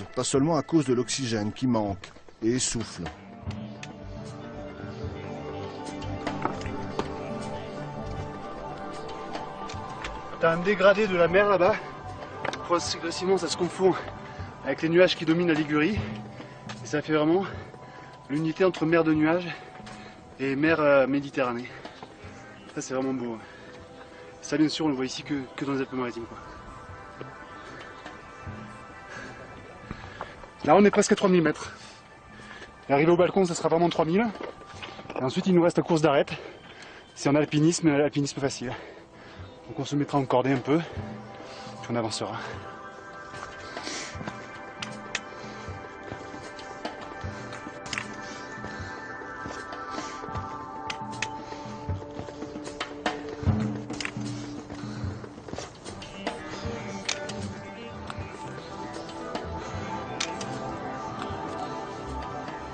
tous, pas seulement à cause de l'oxygène qui manque et essouffle. T'as un dégradé de la mer là-bas. Progressivement ça se confond avec les nuages qui dominent la Ligurie. Et ça fait vraiment l'unité entre mer de nuages et mer Méditerranée. Ça c'est vraiment beau. Ça bien sûr on le voit ici que dans les Alpes-Maritimes. Là on est presque à 3000 mètres. Et arrivé au balcon ça sera vraiment 3000. Et ensuite il nous reste la course d'arête. C'est en alpinisme, alpinisme facile. Donc on se mettra en cordée un peu, puis on avancera.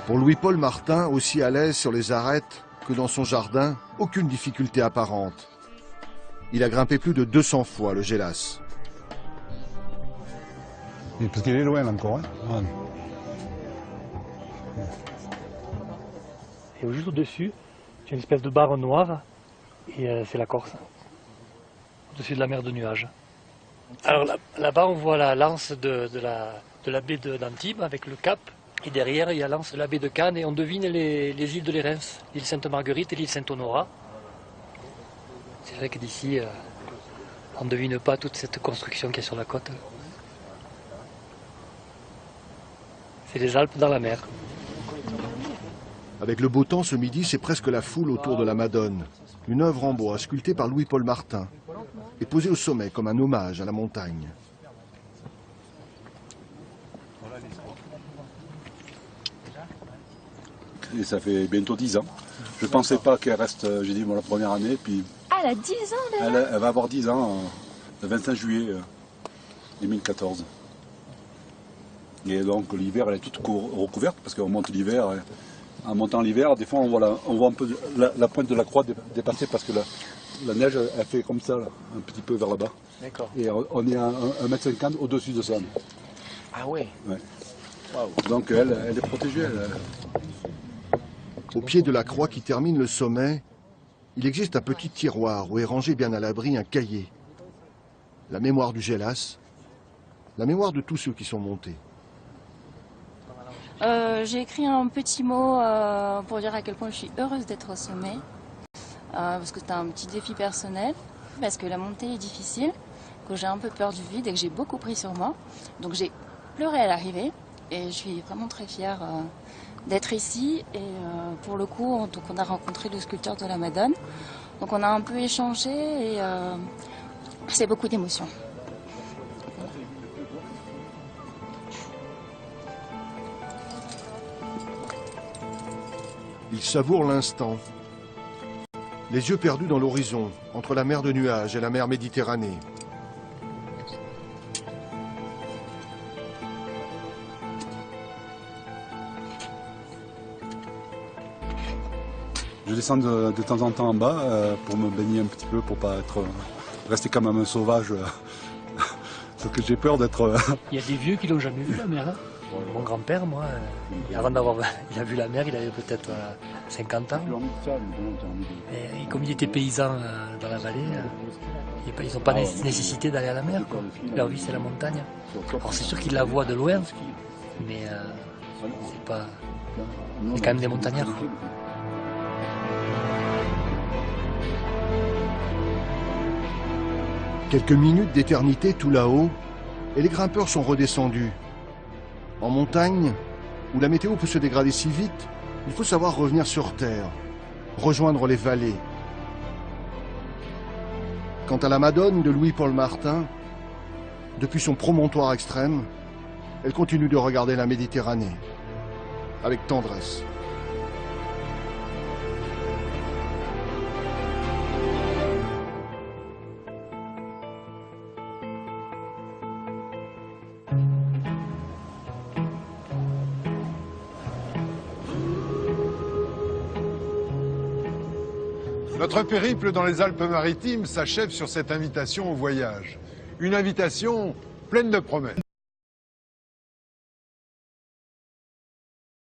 Pour Louis-Paul Martin, aussi à l'aise sur les arêtes que dans son jardin, aucune difficulté apparente. Il a grimpé plus de 200 fois le Gélas. Parce qu'il est loin encore. Hein. Et juste au-dessus, il y a une espèce de barre noire, et c'est la Corse, au-dessus de la mer de nuages. Alors là-bas, on voit la lance de la baie d'Antibes avec le cap, et derrière, il y a la lance de la baie de Cannes, et on devine les îles de Lérins, l'île Sainte-Marguerite et l'île Saint-Honorat. C'est vrai que d'ici, on ne devine pas toute cette construction qu'il y a sur la côte. C'est les Alpes dans la mer. Avec le beau temps ce midi, c'est presque la foule autour de la Madone. Une œuvre en bois sculptée par Louis-Paul Martin et posée au sommet comme un hommage à la montagne. Et ça fait bientôt 10 ans. Je ne pensais pas qu'elle reste, j'ai dit, la première année, puis... Ah, elle a 10 ans déjà. Elle va avoir 10 ans le 25 juillet 2014. Et donc l'hiver, elle est toute recouverte, parce qu'on monte l'hiver. En montant l'hiver, des fois, on voit un peu la pointe de la croix dépasser, parce que la neige, elle fait comme ça, là, un petit peu vers là-bas. D'accord. Et on est à 1,50 m au-dessus de ça. Ah ouais, Ouais. Wow. Donc elle est protégée. Au pied de la croix qui termine le sommet, il existe un petit tiroir où est rangé bien à l'abri un cahier. La mémoire du Gélas, la mémoire de tous ceux qui sont montés. J'ai écrit un petit mot pour dire à quel point je suis heureuse d'être au sommet. Parce que c'est un petit défi personnel, parce que la montée est difficile, que j'ai un peu peur du vide et que j'ai beaucoup pris sur moi. Donc j'ai pleuré à l'arrivée et je suis vraiment très fière d'être ici. Et pour le coup, donc on a rencontré le sculpteur de la Madone. Donc on a un peu échangé et c'est beaucoup d'émotions. Il savoure l'instant. Les yeux perdus dans l'horizon, entre la mer de nuages et la mer Méditerranée. Je descends de temps en temps en bas pour me baigner un petit peu, pour pas rester comme un sauvage. Parce que j'ai peur d'être... Il y a des vieux qui l'ont jamais vu la mer. Hein. Mon grand-père, moi, avant d'avoir, il a vu la mer, il avait peut-être 50 ans. Et comme il était paysan dans la vallée, ils n'ont pas nécessité d'aller à la mer. Quoi. Leur vie, c'est la montagne. Alors c'est sûr qu'ils la voient de loin, mais c'est quand même des montagnards. Quelques minutes d'éternité tout là-haut, et les grimpeurs sont redescendus. En montagne, où la météo peut se dégrader si vite, il faut savoir revenir sur terre, rejoindre les vallées. Quant à la Madone de Louis-Paul Martin, depuis son promontoire extrême, elle continue de regarder la Méditerranée, avec tendresse. Notre périple dans les Alpes-Maritimes s'achève sur cette invitation au voyage. Une invitation pleine de promesses.